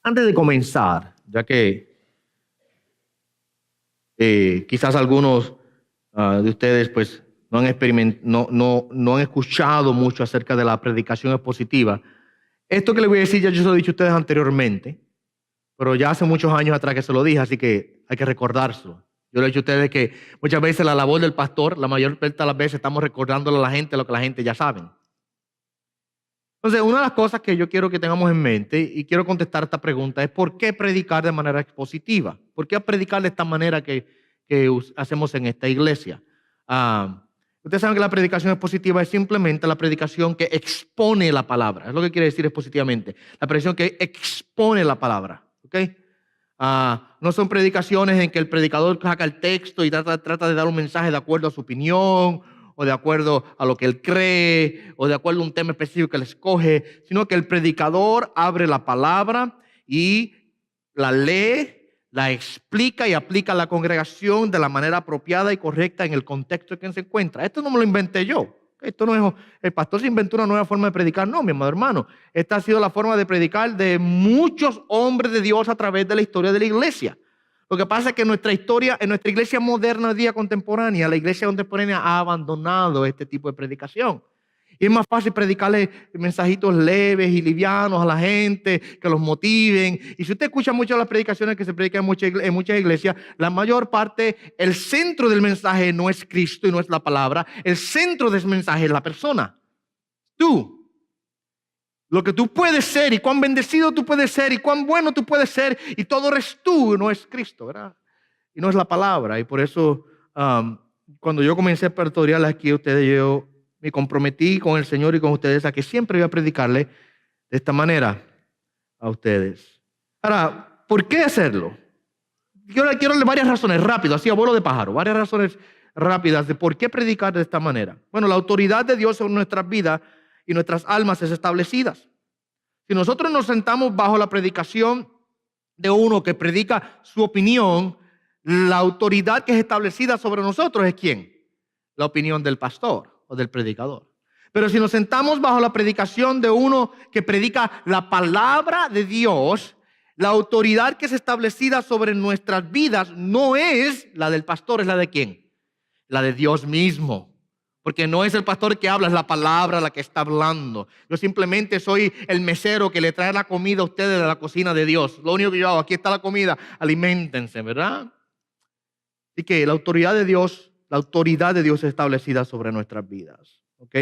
Antes de comenzar, ya que quizás algunos de ustedes pues no han escuchado mucho acerca de la predicación expositiva, esto que les voy a decir ya yo se lo he dicho a ustedes anteriormente, pero ya hace muchos años atrás que se lo dije, así que hay que recordárselo. Yo le he dicho a ustedes que muchas veces la labor del pastor, la mayor parte de las veces estamos recordándole a la gente lo que la gente ya sabe. Entonces, una de las cosas que yo quiero que tengamos en mente y quiero contestar esta pregunta es ¿por qué predicar de manera expositiva? ¿Por qué predicar de esta manera que hacemos en esta iglesia? Ustedes saben que la predicación expositiva es simplemente la predicación que expone la palabra. Es lo que quiere decir expositivamente. La predicación que expone la palabra. ¿Ok? No son predicaciones en que el predicador saca el texto y trata de dar un mensaje de acuerdo a su opinión o de acuerdo a lo que él cree, o de acuerdo a un tema específico que él escoge, sino que el predicador abre la palabra y la lee, la explica y aplica a la congregación de la manera apropiada y correcta en el contexto en que se encuentra. Esto no me lo inventé yo. Esto no es, el pastor se inventó una nueva forma de predicar. No, mi amado hermano. Esta ha sido la forma de predicar de muchos hombres de Dios a través de la historia de la iglesia. Lo que pasa es que en nuestra historia, en nuestra iglesia moderna, hoy día contemporánea, la iglesia contemporánea ha abandonado este tipo de predicación. Y es más fácil predicarle mensajitos leves y livianos a la gente, que los motiven. Y si usted escucha mucho las predicaciones que se predican en muchas iglesias, la mayor parte, el centro del mensaje no es Cristo y no es la palabra. El centro del mensaje es la persona. Tú. Lo que tú puedes ser y cuán bendecido tú puedes ser y cuán bueno tú puedes ser y todo eres tú, no es Cristo, ¿verdad? Y no es la palabra. Y por eso cuando yo comencé a pastorear aquí a ustedes, yo me comprometí con el Señor y con ustedes a que siempre iba a predicarle de esta manera a ustedes. Ahora, ¿por qué hacerlo? Quiero darle varias razones rápidas, así a vuelo de pájaro, varias razones rápidas de por qué predicar de esta manera. Bueno, la autoridad de Dios sobre nuestras vidas y nuestras almas es establecidas. Si nosotros nos sentamos bajo la predicación de uno que predica su opinión, la autoridad que es establecida sobre nosotros es ¿quién? La opinión del pastor o del predicador. Pero si nos sentamos bajo la predicación de uno que predica la palabra de Dios, la autoridad que es establecida sobre nuestras vidas no es la del pastor, es la de ¿quién? La de Dios mismo. Porque no es el pastor que habla, es la palabra la que está hablando. Yo simplemente soy el mesero que le trae la comida a ustedes de la cocina de Dios. Lo único que yo hago, aquí está la comida, aliméntense, ¿verdad? Así que la autoridad de Dios es establecida sobre nuestras vidas. ¿Ok?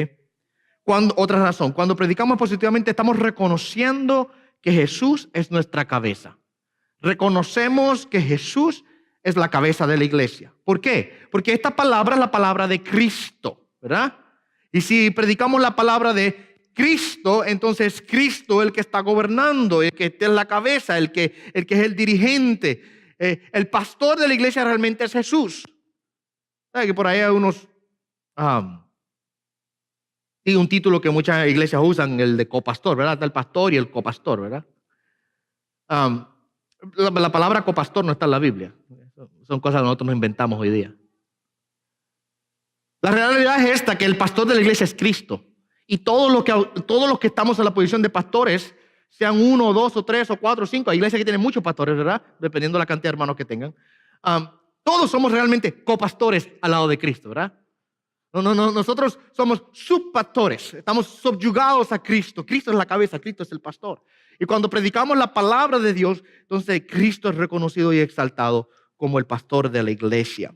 Otra razón, cuando predicamos positivamente estamos reconociendo que Jesús es nuestra cabeza. Reconocemos que Jesús es la cabeza de la iglesia. ¿Por qué? Porque esta palabra es la palabra de Cristo, ¿verdad? Y si predicamos la palabra de Cristo, entonces Cristo es el que está gobernando, el que es la cabeza, el que es el dirigente. El pastor de la iglesia realmente es Jesús. ¿Sabe que por ahí hay unos... y un título que muchas iglesias usan, el de copastor, ¿verdad? Está el pastor y el copastor, ¿verdad? La palabra copastor no está en la Biblia. Son cosas que nosotros nos inventamos hoy día. La realidad es esta, que el pastor de la iglesia es Cristo. Y todos los que estamos en la posición de pastores, sean 1, 2, o 3, o 4, o 5, hay iglesias que tienen muchos pastores, ¿verdad? Dependiendo de la cantidad de hermanos que tengan. Todos somos realmente copastores al lado de Cristo, ¿verdad? No, nosotros somos subpastores, estamos subyugados a Cristo. Cristo es la cabeza, Cristo es el pastor. Y cuando predicamos la palabra de Dios, entonces Cristo es reconocido y exaltado como el pastor de la iglesia.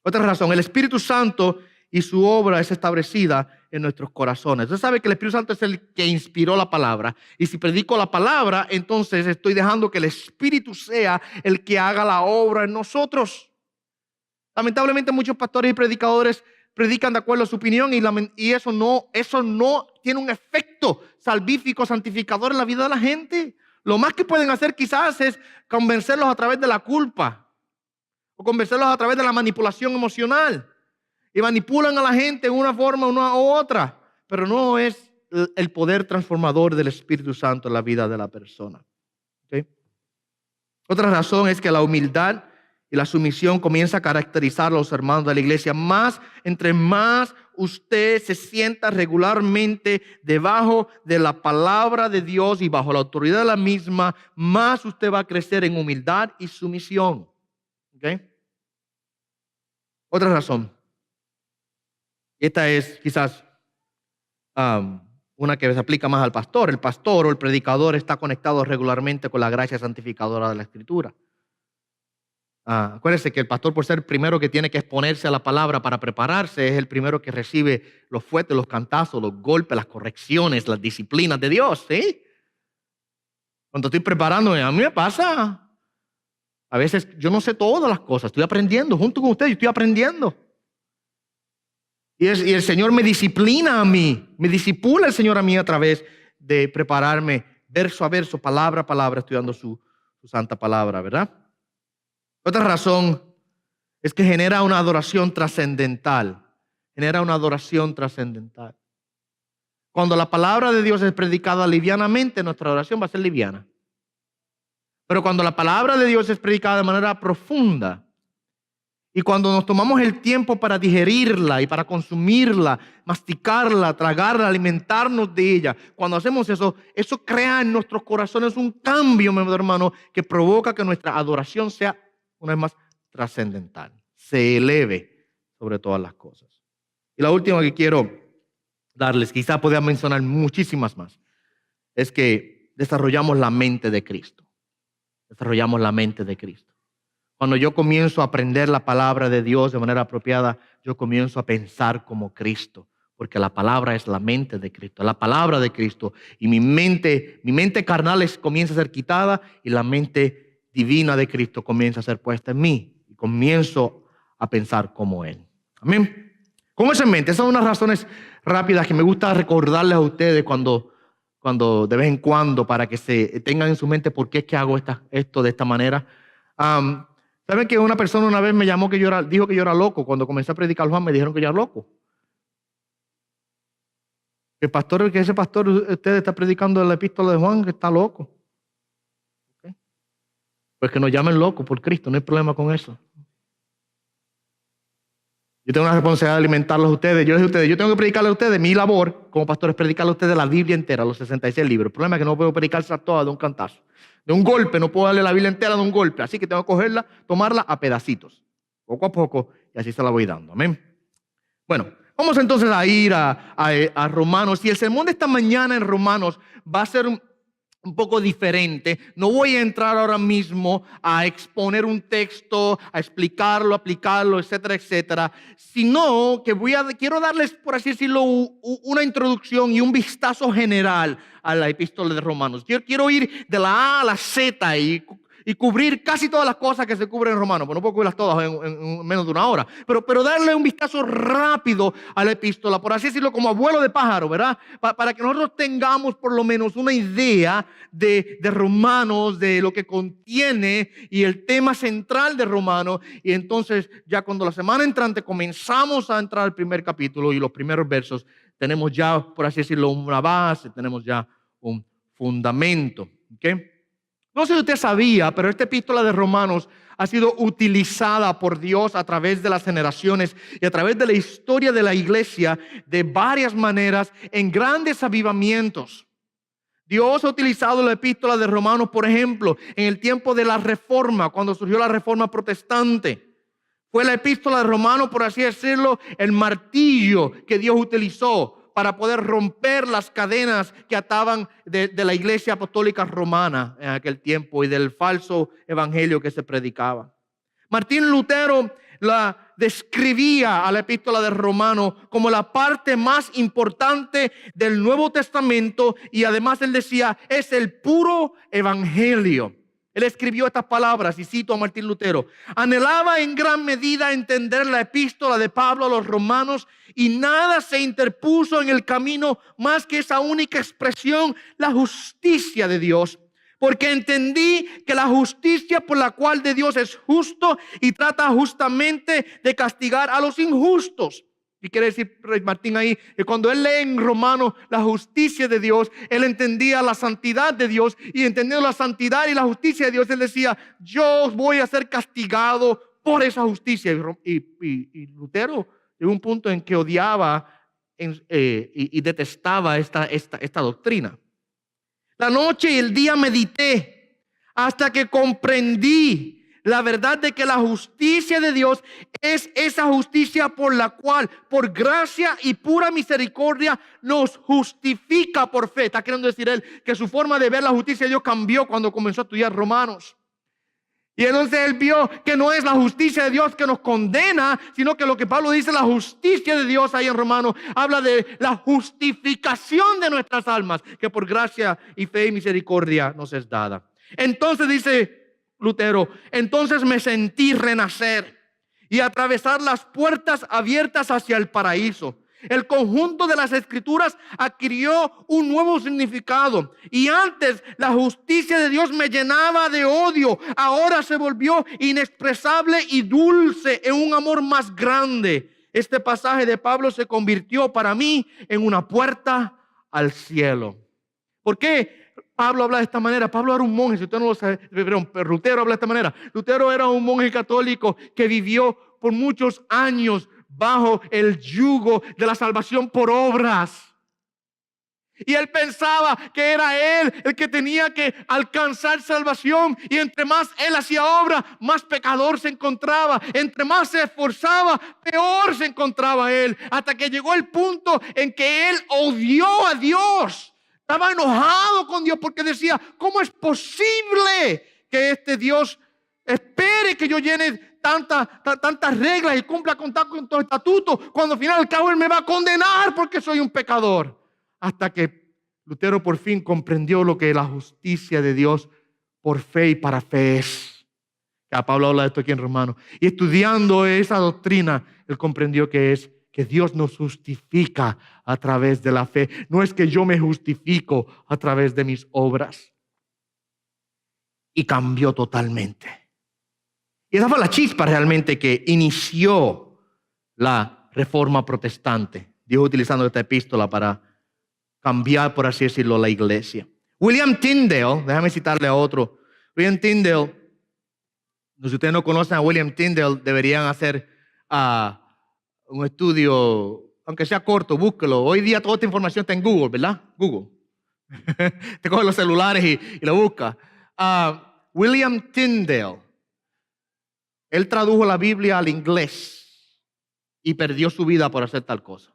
Otra razón, el Espíritu Santo y su obra es establecida en nuestros corazones. Usted sabe que el Espíritu Santo es el que inspiró la palabra. Y si predico la palabra, entonces estoy dejando que el Espíritu sea el que haga la obra en nosotros. Lamentablemente muchos pastores y predicadores predican de acuerdo a su opinión y eso no tiene un efecto salvífico, santificador en la vida de la gente. Lo más que pueden hacer quizás es convencerlos a través de la culpa o convencerlos a través de la manipulación emocional. Y manipulan a la gente en una forma u otra, pero no es el poder transformador del Espíritu Santo en la vida de la persona. ¿Okay? Otra razón es que la humildad y la sumisión comienza a caracterizar a los hermanos de la iglesia. Entre más usted se sienta regularmente debajo de la palabra de Dios y bajo la autoridad de la misma, más usted va a crecer en humildad y sumisión. ¿Okay? Otra razón. Esta es quizás una que se aplica más al pastor. El pastor o el predicador está conectado regularmente con la gracia santificadora de la Escritura. Acuérdense que el pastor, por ser el primero que tiene que exponerse a la palabra para prepararse, es el primero que recibe los fuetes, los cantazos, los golpes, las correcciones, las disciplinas de Dios. ¿Sí? Cuando estoy preparándome, a mí me pasa. A veces yo no sé todas las cosas, estoy aprendiendo. Junto con ustedes, yo estoy aprendiendo. Y el Señor me disciplina a mí, me disipula el Señor a mí a través de prepararme verso a verso, palabra a palabra, estudiando su santa palabra, ¿verdad? Otra razón es que genera una adoración trascendental. Genera una adoración trascendental. Cuando la palabra de Dios es predicada livianamente, nuestra adoración va a ser liviana. Pero cuando la palabra de Dios es predicada de manera profunda, y cuando nos tomamos el tiempo para digerirla y para consumirla, masticarla, tragarla, alimentarnos de ella, cuando hacemos eso, eso crea en nuestros corazones un cambio, mi hermano, que provoca que nuestra adoración sea, una vez más, trascendental, se eleve sobre todas las cosas. Y la última que quiero darles, quizá podría mencionar muchísimas más, es que desarrollamos la mente de Cristo. Desarrollamos la mente de Cristo. Cuando yo comienzo a aprender la palabra de Dios de manera apropiada, yo comienzo a pensar como Cristo, porque la palabra es la mente de Cristo, la palabra de Cristo, y mi mente carnal comienza a ser quitada y la mente divina de Cristo comienza a ser puesta en mí y comienzo a pensar como Él. Amén. Con eso en mente, esas son unas razones rápidas que me gusta recordarles a ustedes cuando de vez en cuando, para que se tengan en su mente por qué es que hago esto de esta manera. ¿Saben que una persona una vez me llamó dijo que yo era loco? Cuando comencé a predicar Juan me dijeron que yo era loco. Que ese pastor usted está predicando la epístola de Juan, que está loco. ¿Okay? Pues que nos llamen locos por Cristo, no hay problema con eso. Yo tengo una responsabilidad de alimentarlos a ustedes. Yo tengo que predicarles a ustedes. Mi labor como pastor es predicarles a ustedes la Biblia entera, los 66 libros. El problema es que no puedo predicarla toda de un cantazo. De un golpe, no puedo darle la Biblia entera de un golpe. Así que tengo que cogerla, tomarla a pedacitos. Poco a poco, y así se la voy dando. Amén. Bueno, vamos entonces a ir a Romanos. Y el sermón de esta mañana en Romanos va a ser un poco diferente. No voy a entrar ahora mismo a exponer un texto, a explicarlo, aplicarlo, etcétera, etcétera, sino que quiero darles, por así decirlo, una introducción y un vistazo general a la epístola de Romanos. Quiero ir de la A a la Z y cubrir casi todas las cosas que se cubren en Romanos. Pues no puedo cubrirlas todas en menos de una hora, pero darle un vistazo rápido a la epístola, por así decirlo, como abuelo de pájaro, ¿verdad? Para que nosotros tengamos por lo menos una idea de Romanos, de lo que contiene y el tema central de Romanos. Y entonces ya cuando la semana entrante comenzamos a entrar al primer capítulo y los primeros versos, tenemos ya, por así decirlo, una base, tenemos ya un fundamento. ¿Okay? No sé si usted sabía, pero esta epístola de Romanos ha sido utilizada por Dios a través de las generaciones y a través de la historia de la iglesia de varias maneras en grandes avivamientos. Dios ha utilizado la epístola de Romanos, por ejemplo, en el tiempo de la Reforma, cuando surgió la Reforma protestante. Fue la epístola de Romanos, por así decirlo, el martillo que Dios utilizó para poder romper las cadenas que ataban de la iglesia apostólica romana en aquel tiempo y del falso evangelio que se predicaba. Martín Lutero la describía a la epístola de Romanos como la parte más importante del Nuevo Testamento y además él decía, es el puro evangelio. Él escribió estas palabras y cito a Martín Lutero. Anhelaba en gran medida entender la epístola de Pablo a los romanos y nada se interpuso en el camino más que esa única expresión, la justicia de Dios. Porque entendí que la justicia por la cual de Dios es justo y trata justamente de castigar a los injustos. Y quiere decir Martín ahí que cuando él lee en Romanos la justicia de Dios, él entendía la santidad de Dios, y entendiendo la santidad y la justicia de Dios, él decía, yo voy a ser castigado por esa justicia. Y Lutero llegó a un punto en que odiaba y detestaba esta doctrina. La noche y el día medité hasta que comprendí la verdad de que la justicia de Dios es esa justicia por la cual, por gracia y pura misericordia, nos justifica por fe. Está queriendo decir él que su forma de ver la justicia de Dios cambió cuando comenzó a estudiar Romanos. Y entonces él vio que no es la justicia de Dios que nos condena, sino que lo que Pablo dice, la justicia de Dios ahí en Romanos, habla de la justificación de nuestras almas, que por gracia y fe y misericordia nos es dada. Entonces dice Lutero, entonces me sentí renacer y atravesar las puertas abiertas hacia el paraíso. El conjunto de las escrituras adquirió un nuevo significado, y antes la justicia de Dios me llenaba de odio, ahora se volvió inexpresable y dulce en un amor más grande. Este pasaje de Pablo se convirtió para mí en una puerta al cielo. ¿Por qué Pablo habla de esta manera? Pablo era un monje, si usted no lo sabe, pero Lutero habla de esta manera. Lutero era un monje católico que vivió por muchos años bajo el yugo de la salvación por obras. Y él pensaba que era él el que tenía que alcanzar salvación. Y entre más él hacía obra, más pecador se encontraba. Entre más se esforzaba, peor se encontraba él. Hasta que llegó el punto en que él odió a Dios. Estaba enojado con Dios porque decía, ¿cómo es posible que este Dios espere que yo llene tantas reglas y cumpla con tantos estatutos, cuando al final al cabo él me va a condenar porque soy un pecador? Hasta que Lutero por fin comprendió lo que la justicia de Dios por fe y para fe es. Ya Pablo habla de esto aquí en Romanos. Y estudiando esa doctrina, él comprendió que es que Dios nos justifica a través de la fe. No es que yo me justifico a través de mis obras. Y cambió totalmente. Y esa fue la chispa realmente que inició la reforma protestante. Dios utilizando esta epístola para cambiar, por así decirlo, la iglesia. William Tyndale, déjame citarle a otro. William Tyndale, si ustedes no conocen a William Tyndale, deberían hacer un estudio, aunque sea corto, búsquelo. Hoy día toda esta información está en Google, ¿verdad? Google. Te coge los celulares y lo busca. William Tyndale, él tradujo la Biblia al inglés y perdió su vida por hacer tal cosa.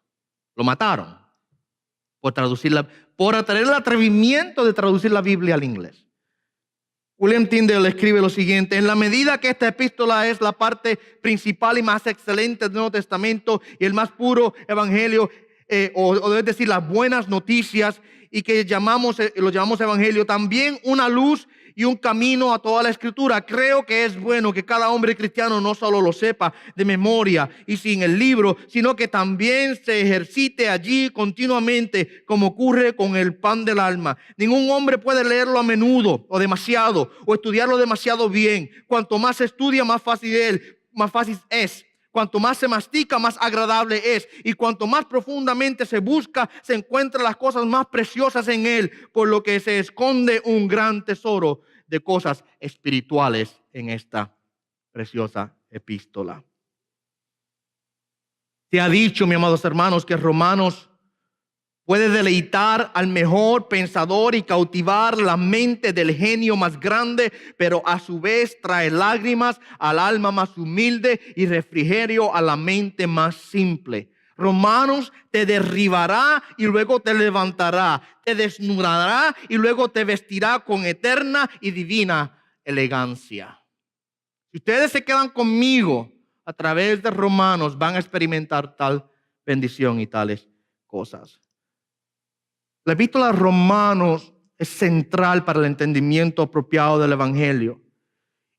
Lo mataron por traducirla, por tener el atrevimiento de traducir la Biblia al inglés. William Tyndale escribe lo siguiente: en la medida que esta epístola es la parte principal y más excelente del Nuevo Testamento y el más puro evangelio, o es decir, las buenas noticias, y que lo llamamos evangelio, también una luz y un camino a toda la escritura. Creo que es bueno que cada hombre cristiano no solo lo sepa de memoria y sin el libro, sino que también se ejercite allí continuamente, como ocurre con el pan del alma. Ningún hombre puede leerlo a menudo o demasiado, o estudiarlo demasiado bien. Cuanto más se estudia, más fácil es. Cuanto más se mastica, más agradable es. Y cuanto más profundamente se busca, se encuentran las cosas más preciosas en él, por lo que se esconde un gran tesoro de cosas espirituales en esta preciosa epístola. Se ha dicho, mis amados hermanos, que Romanos puede deleitar al mejor pensador y cautivar la mente del genio más grande, pero a su vez trae lágrimas al alma más humilde y refrigerio a la mente más simple. Romanos te derribará y luego te levantará, te desnudará y luego te vestirá con eterna y divina elegancia. Si ustedes se quedan conmigo a través de Romanos, van a experimentar tal bendición y tales cosas. La epístola de Romanos es central para el entendimiento apropiado del evangelio.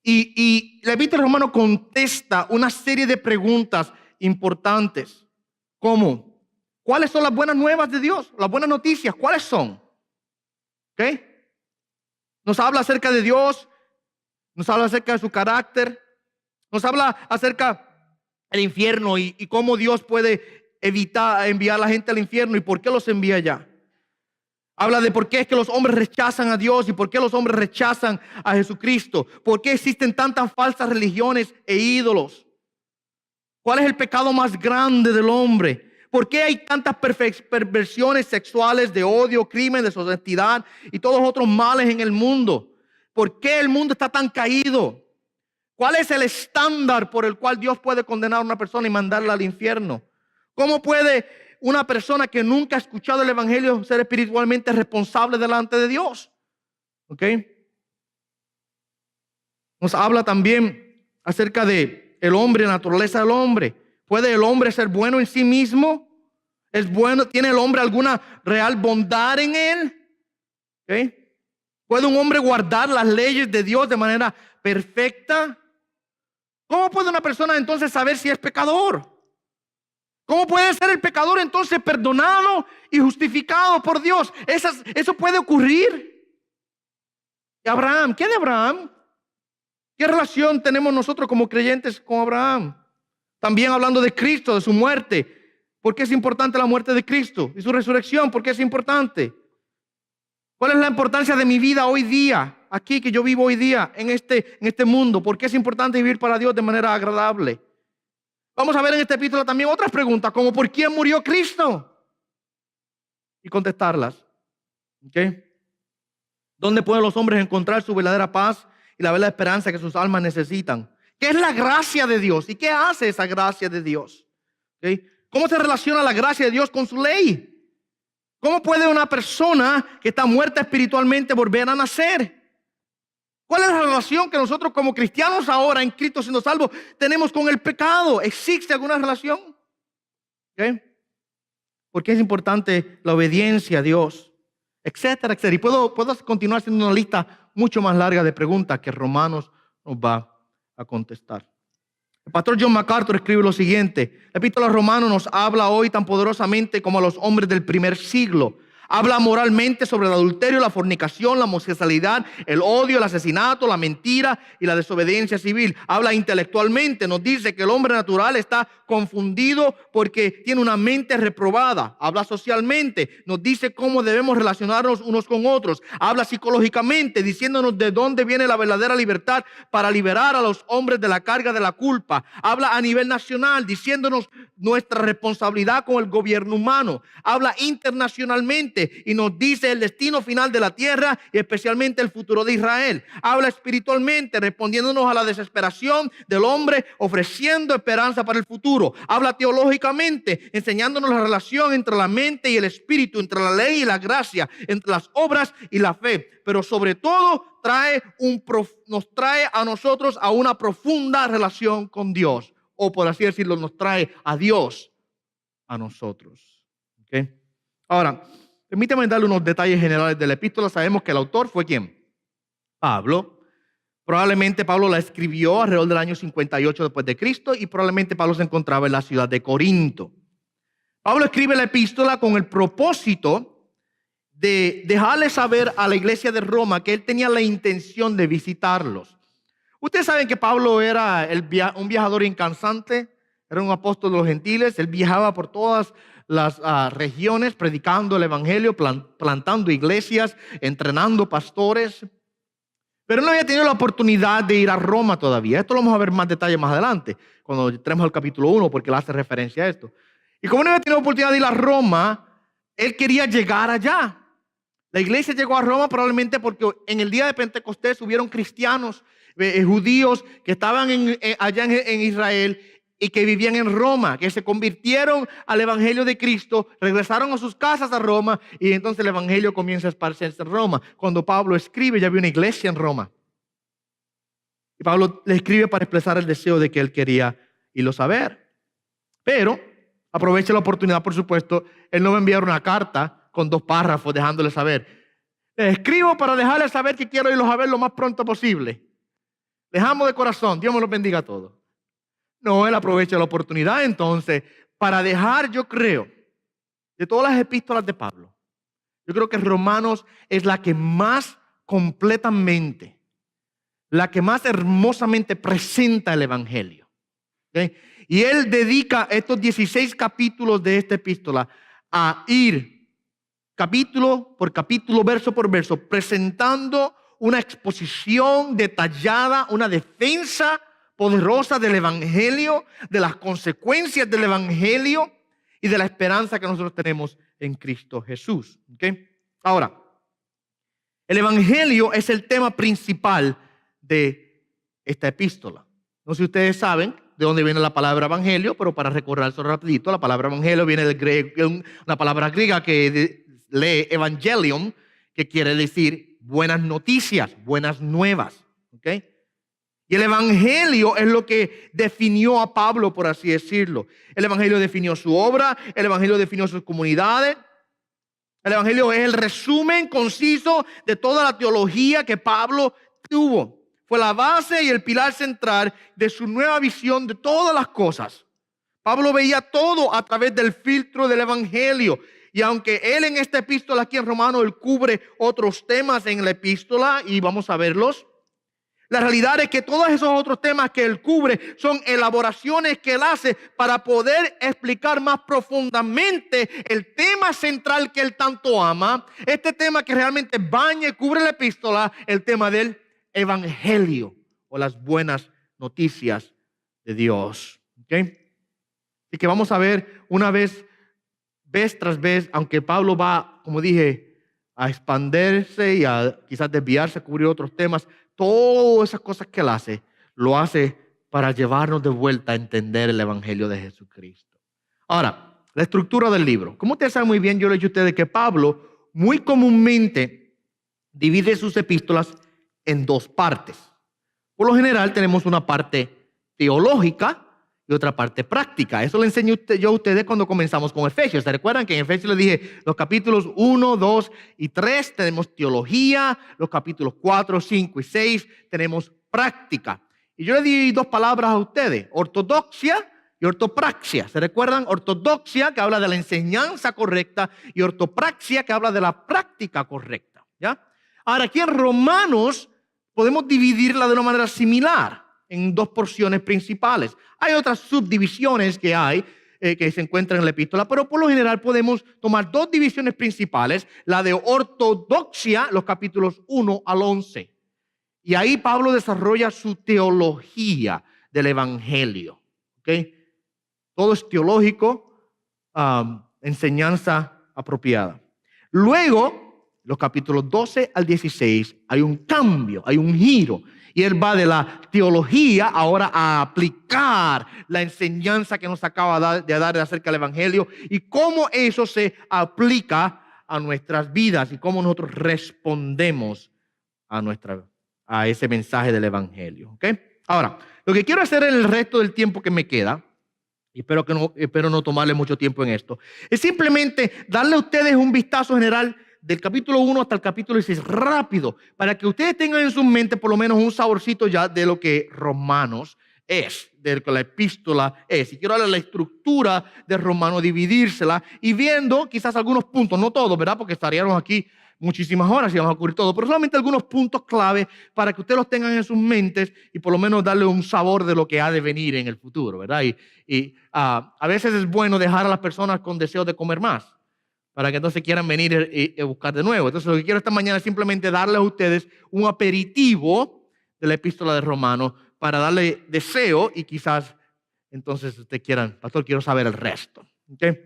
Y la epístola de Romanos contesta una serie de preguntas importantes, como ¿cuáles son las buenas nuevas de Dios? Las buenas noticias, ¿cuáles son? ¿Ok? Nos habla acerca de Dios, nos habla acerca de su carácter, nos habla acerca del infierno y cómo Dios puede evitar enviar a la gente al infierno y por qué los envía allá. Habla de por qué es que los hombres rechazan a Dios y por qué los hombres rechazan a Jesucristo. ¿Por qué existen tantas falsas religiones e ídolos? ¿Cuál es el pecado más grande del hombre? ¿Por qué hay tantas perversiones sexuales, de odio, crimen, deshonestidad y todos otros males en el mundo? ¿Por qué el mundo está tan caído? ¿Cuál es el estándar por el cual Dios puede condenar a una persona y mandarla al infierno? ¿Cómo puede una persona que nunca ha escuchado el evangelio ser espiritualmente responsable delante de Dios? ¿Ok? Nos habla también acerca de el hombre, la naturaleza del hombre. ¿Puede el hombre ser bueno en sí mismo? ¿Es bueno? ¿Tiene el hombre alguna real bondad en él? ¿Ok? ¿Puede un hombre guardar las leyes de Dios de manera perfecta? ¿Cómo puede una persona entonces saber si es pecador? ¿Cómo puede ser el pecador entonces perdonado y justificado por Dios? Eso puede ocurrir. ¿Y Abraham? ¿Qué de Abraham? ¿Qué relación tenemos nosotros como creyentes con Abraham? También hablando de Cristo, de su muerte. ¿Por qué es importante la muerte de Cristo? Y su resurrección, ¿por qué es importante? ¿Cuál es la importancia de mi vida hoy día? Aquí que yo vivo hoy día en este mundo. ¿Por qué es importante vivir para Dios de manera agradable? Vamos a ver en este epístola también otras preguntas, como ¿por quién murió Cristo? Y contestarlas. ¿Ok? ¿Dónde pueden los hombres encontrar su verdadera paz y la verdadera esperanza que sus almas necesitan? ¿Qué es la gracia de Dios? ¿Y qué hace esa gracia de Dios? ¿Ok? ¿Cómo se relaciona la gracia de Dios con su ley? ¿Cómo puede una persona que está muerta espiritualmente volver a nacer? ¿Cuál es la relación que nosotros como cristianos ahora en Cristo siendo salvos tenemos con el pecado? ¿Existe alguna relación? ¿Okay? Porque es importante la obediencia a Dios, etcétera, etcétera. Y puedo continuar haciendo una lista mucho más larga de preguntas que Romanos nos va a contestar. El pastor John MacArthur escribe lo siguiente: la epístola a Romanos nos habla hoy tan poderosamente como a los hombres del primer siglo. Habla moralmente sobre el adulterio, la fornicación, la homosexualidad, el odio, el asesinato, la mentira y la desobediencia civil. Habla intelectualmente, nos dice que el hombre natural está confundido porque tiene una mente reprobada. Habla socialmente, nos dice cómo debemos relacionarnos unos con otros. Habla psicológicamente, diciéndonos de dónde viene la verdadera libertad para liberar a los hombres de la carga de la culpa. Habla a nivel nacional, diciéndonos nuestra responsabilidad con el gobierno humano. Habla internacionalmente y nos dice el destino final de la tierra y especialmente el futuro de Israel. Habla espiritualmente, respondiéndonos a la desesperación del hombre, ofreciendo esperanza para el futuro. Habla teológicamente, enseñándonos la relación entre la mente y el espíritu, entre la ley y la gracia, entre las obras y la fe. Pero sobre todo nos trae a nosotros a una profunda relación con Dios. O por así decirlo, nos trae a Dios a nosotros. ¿Okay? Ahora, permítame darle unos detalles generales de la epístola. Sabemos que el autor fue ¿quién? Pablo. Probablemente Pablo la escribió alrededor del año 58 después de Cristo y probablemente Pablo se encontraba en la ciudad de Corinto. Pablo escribe la epístola con el propósito de dejarle saber a la iglesia de Roma que él tenía la intención de visitarlos. Ustedes saben que Pablo era un viajador incansante, era un apóstol de los gentiles. Él viajaba por todas las regiones predicando el evangelio, plantando iglesias, entrenando pastores. Pero él no había tenido la oportunidad de ir a Roma todavía. Esto lo vamos a ver más detalle más adelante, cuando entremos al capítulo 1, porque él hace referencia a esto. Y como no había tenido la oportunidad de ir a Roma, él quería llegar allá. La iglesia llegó a Roma probablemente porque en el día de Pentecostés hubieron cristianos, judíos que estaban allá en Israel y que vivían en Roma, que se convirtieron al evangelio de Cristo, regresaron a sus casas a Roma y entonces el evangelio comienza a esparcerse en Roma. Cuando Pablo escribe, ya había una iglesia en Roma. Y Pablo le escribe para expresar el deseo de que él quería irlo a ver. Pero aprovecha la oportunidad, por supuesto. Él no va a enviar una carta con 2 párrafos dejándole saber: les escribo para dejarles saber que quiero irlos a ver lo más pronto posible. Dejamos de corazón, Dios me los bendiga a todos. No, él aprovecha la oportunidad entonces para dejar, yo creo, de todas las epístolas de Pablo, yo creo que Romanos es la que más completamente, la que más hermosamente presenta el evangelio. ¿ok? Y él dedica estos 16 capítulos de esta epístola a ir capítulo por capítulo, verso por verso, presentando una exposición detallada, una defensa poderosa del Evangelio, de las consecuencias del Evangelio y de la esperanza que nosotros tenemos en Cristo Jesús. ¿Okay? Ahora, el Evangelio es el tema principal de esta epístola. No sé si ustedes saben de dónde viene la palabra evangelio, pero para recordarlo rapidito, la palabra evangelio viene del griego, una palabra griega que lee evangelion, que quiere decir buenas noticias, buenas nuevas. ¿Okay? Y el evangelio es lo que definió a Pablo, por así decirlo. El evangelio definió su obra, el evangelio definió sus comunidades. El evangelio es el resumen conciso de toda la teología que Pablo tuvo. Fue la base y el pilar central de su nueva visión de todas las cosas. Pablo veía todo a través del filtro del evangelio. Y aunque él en esta epístola aquí en Romanos, él cubre otros temas en la epístola y vamos a verlos. La realidad es que todos esos otros temas que él cubre son elaboraciones que él hace para poder explicar más profundamente el tema central que él tanto ama. Este tema que realmente baña y cubre la epístola, el tema del evangelio o las buenas noticias de Dios. ¿Okay? Y que vamos a ver una vez tras vez, aunque Pablo va, como dije, a expandirse y a quizás desviarse, a cubrir otros temas, todas esas cosas que él hace, lo hace para llevarnos de vuelta a entender el evangelio de Jesucristo. Ahora, la estructura del libro. Como ustedes saben muy bien, yo le he dicho a ustedes que Pablo muy comúnmente divide sus epístolas en dos partes. Por lo general tenemos una parte teológica y otra parte práctica. Eso le enseñé yo a ustedes cuando comenzamos con Efesios. ¿Se recuerdan que en Efesios les dije los capítulos 1, 2 y 3 tenemos teología, los capítulos 4, 5 y 6 tenemos práctica? Y yo le di dos palabras a ustedes, ortodoxia y ortopraxia. ¿Se recuerdan? Ortodoxia, que habla de la enseñanza correcta, y ortopraxia, que habla de la práctica correcta. ¿Ya? Ahora, aquí en Romanos podemos dividirla de una manera similar en dos porciones principales. Hay otras subdivisiones que hay que se encuentran en la epístola, pero por lo general podemos tomar dos divisiones principales, la de ortodoxia, los capítulos 1 al 11. Y ahí Pablo desarrolla su teología del evangelio. ¿Okay? Todo es teológico, enseñanza apropiada. Luego, los capítulos 12 al 16, hay un cambio, hay un giro. Y él va de la teología ahora a aplicar la enseñanza que nos acaba de dar acerca del evangelio y cómo eso se aplica a nuestras vidas y cómo nosotros respondemos a ese mensaje del evangelio. ¿Okay? Ahora, lo que quiero hacer en el resto del tiempo que me queda, y espero no tomarle mucho tiempo en esto, es simplemente darle a ustedes un vistazo general del capítulo 1 hasta el capítulo 16, rápido, para que ustedes tengan en su mente por lo menos un saborcito ya de lo que Romanos es, de lo que la epístola es. Y quiero darle la estructura de Romanos, dividírsela y viendo quizás algunos puntos, no todos, ¿verdad? Porque estaríamos aquí muchísimas horas y vamos a cubrir todo, pero solamente algunos puntos clave para que ustedes los tengan en sus mentes y por lo menos darle un sabor de lo que ha de venir en el futuro, ¿verdad? Y a veces es bueno dejar a las personas con deseo de comer más, para que entonces quieran venir y buscar de nuevo. Entonces lo que quiero esta mañana es simplemente darles a ustedes un aperitivo de la epístola de Romanos para darle deseo y quizás entonces ustedes quieran, pastor, quiero saber el resto. ¿Okay?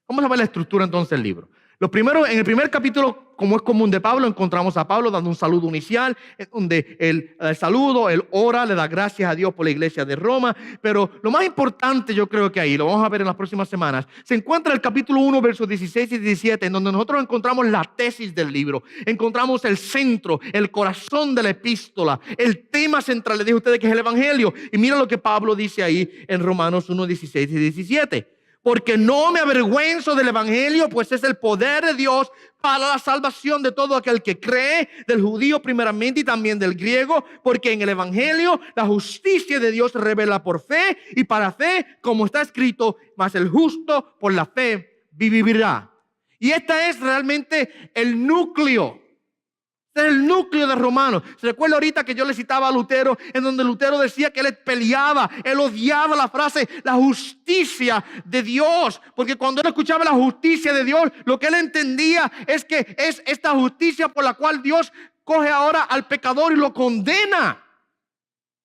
Vamos a ver la estructura entonces del libro. Lo primero, en el primer capítulo, como es común de Pablo, encontramos a Pablo dando un saludo inicial, donde el saludo, él ora, le da gracias a Dios por la iglesia de Roma, pero lo más importante yo creo que ahí, lo vamos a ver en las próximas semanas, se encuentra el capítulo 1, versos 16 y 17, en donde nosotros encontramos la tesis del libro, encontramos el centro, el corazón de la epístola, el tema central, les dije a ustedes que es el evangelio, y mira lo que Pablo dice ahí en Romanos 1, 16 y 17. Porque no me avergüenzo del evangelio, pues es el poder de Dios para la salvación de todo aquel que cree, del judío primeramente y también del griego, porque en el evangelio la justicia de Dios se revela por fe y para fe, como está escrito, mas el justo por la fe vivirá. Y este es realmente el núcleo Este es el núcleo de Romanos. ¿Se recuerda ahorita que yo le citaba a Lutero, en donde Lutero decía que él peleaba, él odiaba la frase, la justicia de Dios? Porque cuando él escuchaba la justicia de Dios, lo que él entendía es que es esta justicia por la cual Dios coge ahora al pecador y lo condena.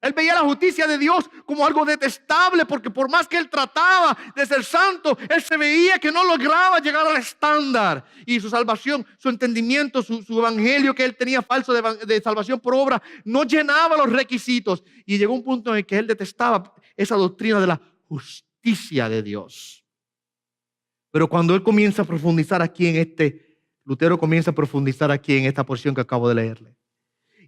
Él veía la justicia de Dios como algo detestable, porque por más que él trataba de ser santo, él se veía que no lograba llegar al estándar. Y su salvación, su entendimiento, su evangelio que él tenía falso de salvación por obra, no llenaba los requisitos. Y llegó un punto en el que él detestaba esa doctrina de la justicia de Dios. Pero cuando él comienza a profundizar aquí Lutero comienza a profundizar aquí en esta porción que acabo de leerle.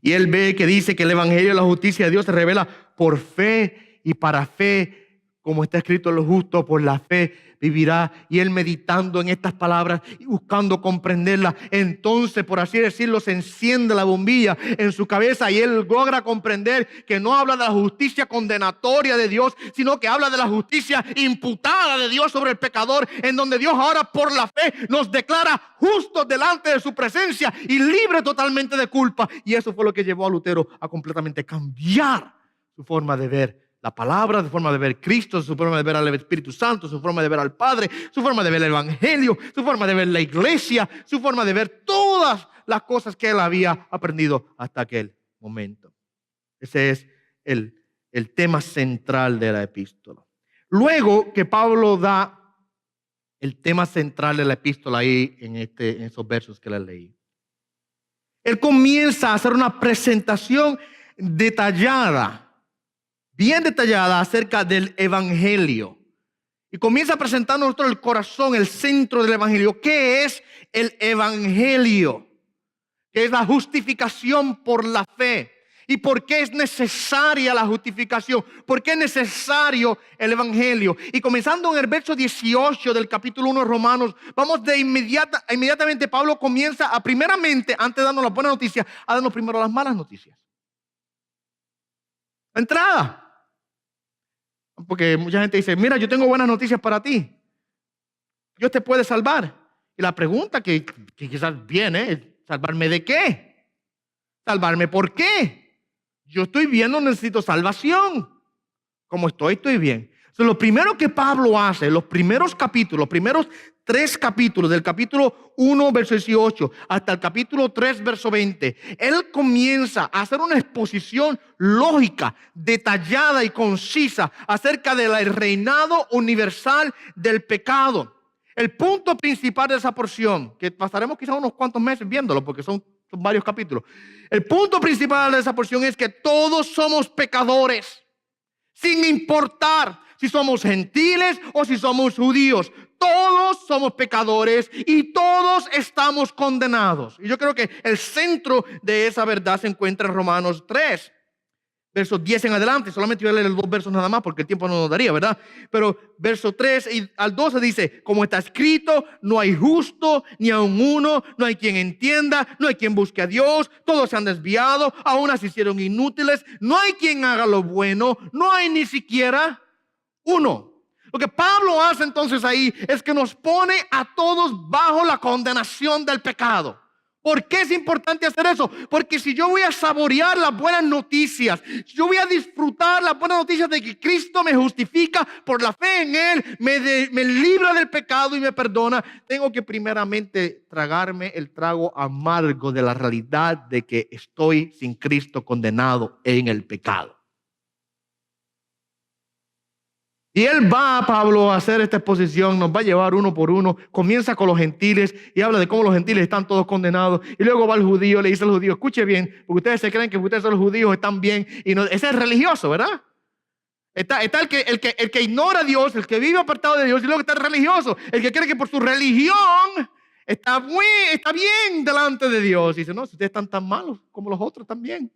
Y él ve que dice que el evangelio de la justicia de Dios se revela por fe y para fe, como está escrito en lo justo, por la fe vivirá. Y él meditando en estas palabras y buscando comprenderlas, entonces, por así decirlo, se enciende la bombilla en su cabeza y él logra comprender que no habla de la justicia condenatoria de Dios, sino que habla de la justicia imputada de Dios sobre el pecador, en donde Dios ahora por la fe nos declara justos delante de su presencia y libre totalmente de culpa. Y eso fue lo que llevó a Lutero a completamente cambiar su forma de ver la palabra, su forma de ver Cristo, su forma de ver al Espíritu Santo, su forma de ver al Padre, su forma de ver el Evangelio, su forma de ver la iglesia, su forma de ver todas las cosas que él había aprendido hasta aquel momento. Ese es el tema central de la epístola. Luego que Pablo da el tema central de la epístola ahí en esos versos que les leí, él comienza a hacer una presentación detallada, bien detallada acerca del evangelio. Y comienza a presentarnos nosotros el corazón, el centro del evangelio. ¿Qué es el evangelio? ¿Qué es la justificación por la fe? ¿Y por qué es necesaria la justificación? ¿Por qué es necesario el evangelio? Y comenzando en el verso 18 del capítulo 1 de Romanos, vamos de inmediatamente Pablo comienza a primeramente, antes de darnos las buenas noticias, a darnos primero las malas noticias. La entrada. Porque mucha gente dice, mira, yo tengo buenas noticias para ti. Dios te puede salvar. Y la pregunta que quizás viene es, ¿salvarme de qué? ¿Salvarme por qué? Yo estoy bien, no necesito salvación. Como estoy bien. Entonces, lo primero que Pablo hace, los primeros capítulos, los primeros 3 capítulos, del capítulo 1, verso 18, hasta el capítulo 3, verso 20, él comienza a hacer una exposición lógica, detallada y concisa acerca del reinado universal del pecado. El punto principal de esa porción, que pasaremos quizás unos cuantos meses viéndolo, porque son varios capítulos. El punto principal de esa porción es que todos somos pecadores, sin importar si somos gentiles o si somos judíos. Todos somos pecadores y todos estamos condenados. Y yo creo que el centro de esa verdad se encuentra en Romanos 3, versos 10 en adelante. Solamente voy a leer los 2 versos nada más porque el tiempo no nos daría, ¿verdad? Pero verso 3 al 12 dice, como está escrito, no hay justo ni aun uno, no hay quien entienda, no hay quien busque a Dios, todos se han desviado, aún se hicieron inútiles, no hay quien haga lo bueno, no hay ni siquiera uno. Lo que Pablo hace entonces ahí es que nos pone a todos bajo la condenación del pecado. ¿Por qué es importante hacer eso? Porque si yo voy a saborear las buenas noticias, si yo voy a disfrutar las buenas noticias de que Cristo me justifica por la fe en Él, me libra del pecado y me perdona, tengo que primeramente tragarme el trago amargo de la realidad de que estoy sin Cristo condenado en el pecado. Y él va, Pablo, a hacer esta exposición, nos va a llevar uno por uno, comienza con los gentiles y habla de cómo los gentiles están todos condenados, y luego va al judío, le dice al judío, escuche bien, porque ustedes se creen que ustedes son los judíos, están bien, y no, ese es religioso, ¿verdad? Está el que ignora a Dios, el que vive apartado de Dios, y luego está el religioso, el que cree que por su religión está bien delante de Dios, y dice, no, si ustedes están tan malos como los otros también.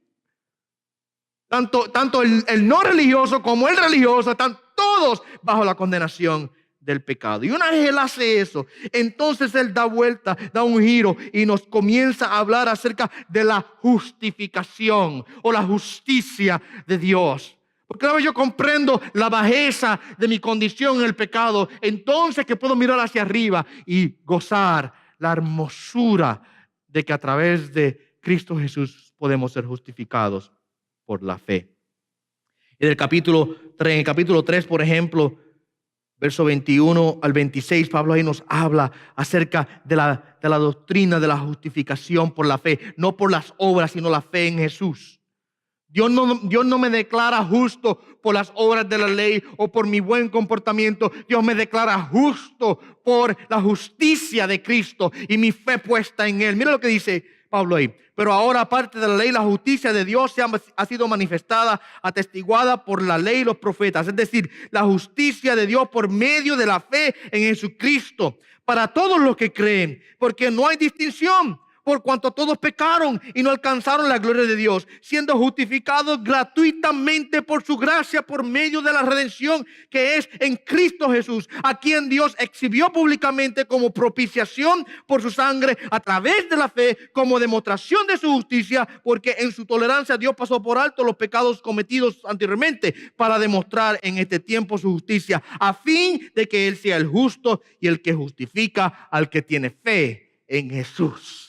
Tanto el no religioso como el religioso están todos bajo la condenación del pecado. Y una vez él hace eso, entonces él da vuelta, da un giro y nos comienza a hablar acerca de la justificación o la justicia de Dios. Porque una vez yo comprendo la bajeza de mi condición en el pecado, entonces que puedo mirar hacia arriba y gozar la hermosura de que a través de Cristo Jesús podemos ser justificados por la fe. En el capítulo 3, por ejemplo, verso 21 al 26, Pablo ahí nos habla acerca de la doctrina de la justificación por la fe, no por las obras, sino la fe en Jesús. Dios no me declara justo por las obras de la ley o por mi buen comportamiento. Dios me declara justo por la justicia de Cristo y mi fe puesta en Él. Mira lo que dice Pablo ahí. Pero ahora, aparte de la ley, la justicia de Dios ha sido manifestada, atestiguada por la ley y los profetas. Es decir, la justicia de Dios por medio de la fe en Jesucristo para todos los que creen, porque no hay distinción. Por cuanto todos pecaron y no alcanzaron la gloria de Dios, siendo justificados gratuitamente por su gracia, por medio de la redención que es en Cristo Jesús, a quien Dios exhibió públicamente como propiciación por su sangre a través de la fe, como demostración de su justicia, porque en su tolerancia Dios pasó por alto los pecados cometidos anteriormente para demostrar en este tiempo su justicia, a fin de que Él sea el justo y el que justifica al que tiene fe en Jesús.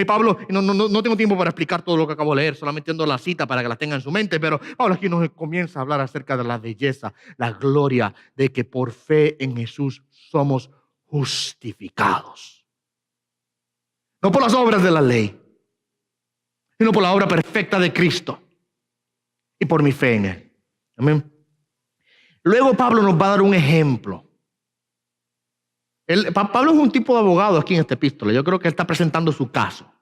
Pablo, no tengo tiempo para explicar todo lo que acabo de leer, solamente ando la cita para que la tenga en su mente, pero Pablo aquí nos comienza a hablar acerca de la belleza, la gloria de que por fe en Jesús somos justificados. No por las obras de la ley, sino por la obra perfecta de Cristo y por mi fe en Él. Amén. Luego Pablo nos va a dar un ejemplo. Pablo es un tipo de abogado aquí en esta epístola. Yo creo que él está presentando su caso.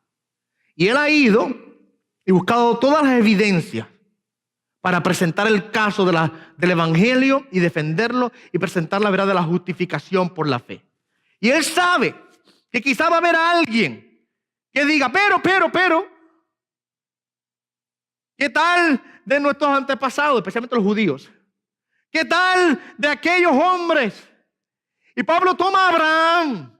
Y él ha ido y buscado todas las evidencias para presentar el caso del evangelio y defenderlo y presentar la verdad de la justificación por la fe. Y él sabe que quizá va a haber a alguien que diga, pero, ¿qué tal de nuestros antepasados, especialmente los judíos? ¿Qué tal de aquellos hombres? Y Pablo toma a Abraham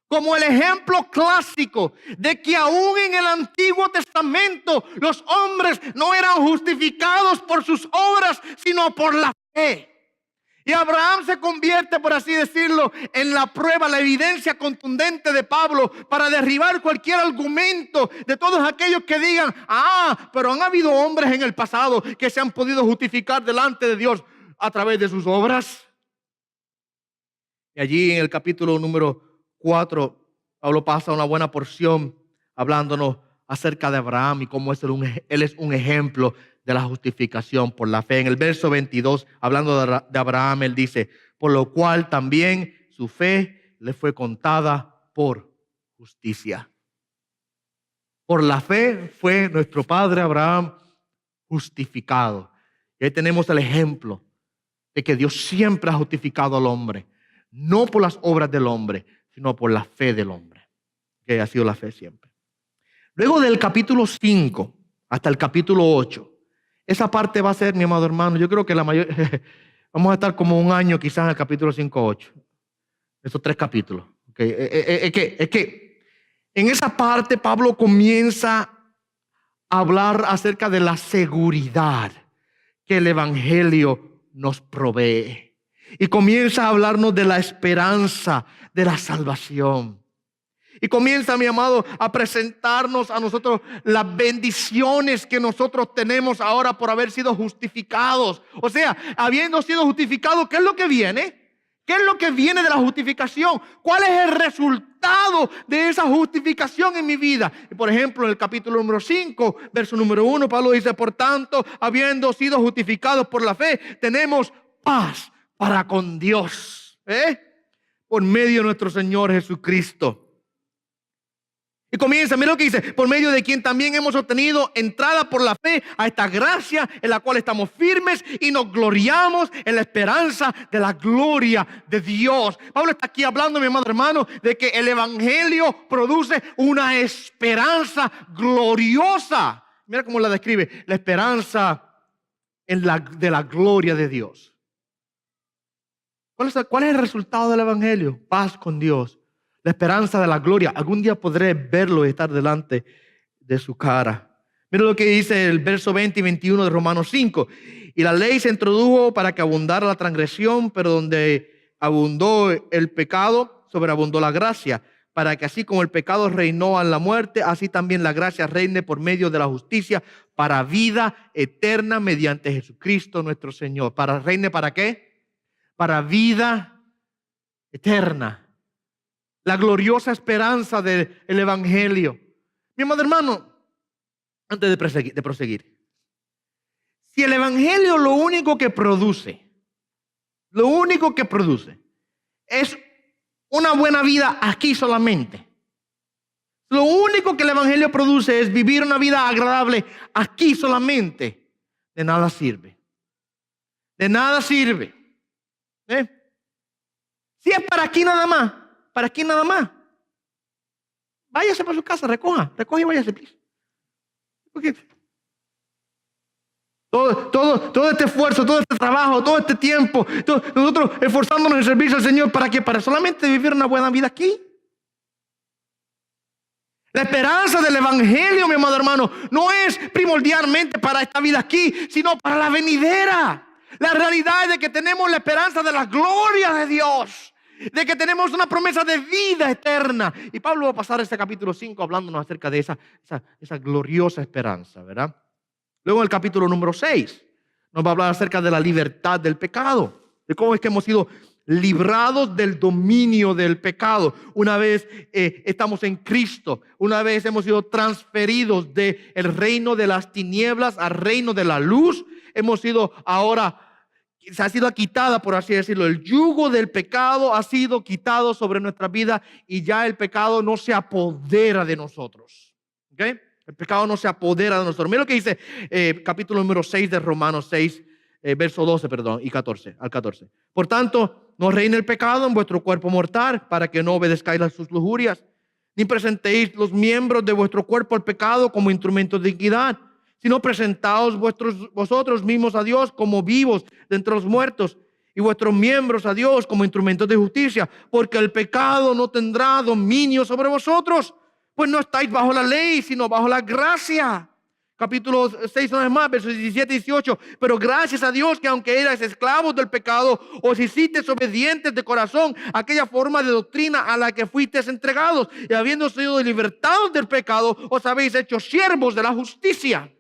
como el ejemplo clásico de que aún en el Antiguo Testamento los hombres no eran justificados por sus obras, sino por la fe. Y Abraham se convierte, por así decirlo, en la prueba, la evidencia contundente de Pablo para derribar cualquier argumento de todos aquellos que digan, pero han habido hombres en el pasado que se han podido justificar delante de Dios a través de sus obras. Y allí en el capítulo número 4, Pablo pasa una buena porción hablándonos acerca de Abraham y cómo él es un ejemplo de la justificación por la fe. En el verso 22, hablando de Abraham, él dice, por lo cual también su fe le fue contada por justicia. Por la fe fue nuestro padre Abraham justificado. Y ahí tenemos el ejemplo de que Dios siempre ha justificado al hombre. No por las obras del hombre, sino por la fe del hombre, que ha sido la fe siempre. Luego del capítulo 5 hasta el capítulo 8, esa parte va a ser, mi amado hermano, yo creo que vamos a estar como un año quizás en el capítulo 5-8. Esos 3 capítulos. Okay. Es que en esa parte Pablo comienza a hablar acerca de la seguridad que el evangelio nos provee. Y comienza a hablarnos de la esperanza de la salvación. Y comienza, mi amado, a presentarnos a nosotros las bendiciones que nosotros tenemos ahora por haber sido justificados. O sea, habiendo sido justificados, ¿qué es lo que viene? ¿Qué es lo que viene de la justificación? ¿Cuál es el resultado de esa justificación en mi vida? Y por ejemplo, en el capítulo número 5, verso número 1, Pablo dice, por tanto, habiendo sido justificados por la fe, tenemos paz para con Dios, por medio de nuestro Señor Jesucristo. Y comienza, mira lo que dice, por medio de quien también hemos obtenido entrada por la fe a esta gracia en la cual estamos firmes y nos gloriamos en la esperanza de la gloria de Dios. Pablo está aquí hablando, mi amado hermano, de que el evangelio produce una esperanza gloriosa. Mira cómo la describe, la esperanza de la gloria de Dios. ¿Cuál es el resultado del evangelio? Paz con Dios. La esperanza de la gloria. Algún día podré verlo y estar delante de su cara. Mira lo que dice el verso 20 y 21 de Romanos 5. Y la ley se introdujo para que abundara la transgresión, pero donde abundó el pecado, sobreabundó la gracia, para que así como el pecado reinó a la muerte, así también la gracia reine por medio de la justicia para vida eterna mediante Jesucristo nuestro Señor. ¿Reine para qué? Para vida eterna. La gloriosa esperanza del Evangelio. Mi amado hermano, antes de proseguir, si el Evangelio lo único que produce es una buena vida aquí solamente, lo único que el Evangelio produce es vivir una vida agradable aquí solamente, de nada sirve. De nada sirve. Si es para aquí nada más, váyase para su casa, recoja y váyase, please. Porque todo este esfuerzo, todo este trabajo, todo este tiempo, nosotros esforzándonos en servicio al Señor, ¿para qué? Para solamente vivir una buena vida aquí. La esperanza del Evangelio, mi amado hermano, no es primordialmente para esta vida aquí, sino para la venidera. La realidad es de que tenemos la esperanza de la gloria de Dios, de que tenemos una promesa de vida eterna. Y Pablo va a pasar este capítulo 5 hablándonos acerca de esa gloriosa esperanza, ¿verdad? Luego en el capítulo número 6 nos va a hablar acerca de la libertad del pecado, de cómo es que hemos sido librados del dominio del pecado. Una vez estamos en Cristo, una vez hemos sido transferidos del reino de las tinieblas al reino de la luz, hemos sido ahora, se ha sido quitada, por así decirlo, el yugo del pecado ha sido quitado sobre nuestra vida y ya el pecado no se apodera de nosotros. ¿Okay? El pecado no se apodera de nosotros. Mira lo que dice capítulo número 6 de Romanos 6, verso 12, y 14, al 14. Por tanto, no reine el pecado en vuestro cuerpo mortal, para que no obedezcáis a sus lujurias, ni presentéis los miembros de vuestro cuerpo al pecado como instrumentos de iniquidad, sino presentaos vosotros mismos a Dios como vivos de entre los muertos, y vuestros miembros a Dios como instrumentos de justicia, porque el pecado no tendrá dominio sobre vosotros, pues no estáis bajo la ley, sino bajo la gracia. Capítulo 6, una vez más, versos 17 y 18. Pero gracias a Dios que aunque erais esclavos del pecado, os hicisteis obedientes de corazón a aquella forma de doctrina a la que fuisteis entregados. Y habiendo sido libertados del pecado, os habéis hecho siervos de la justicia.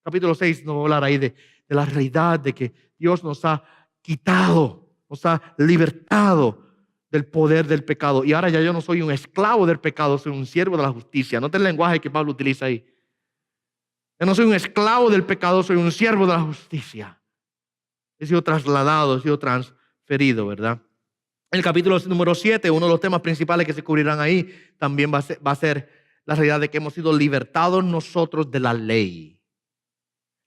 Capítulo 6 nos va a hablar ahí de la realidad de que Dios nos ha quitado, nos ha libertado del poder del pecado. Y ahora ya yo no soy un esclavo del pecado, soy un siervo de la justicia. Nota el lenguaje que Pablo utiliza ahí. Yo no soy un esclavo del pecado, soy un siervo de la justicia. He sido trasladado, he sido transferido, ¿verdad? En el capítulo número 7, uno de los temas principales que se cubrirán ahí también va a ser la realidad de que hemos sido libertados nosotros de la ley.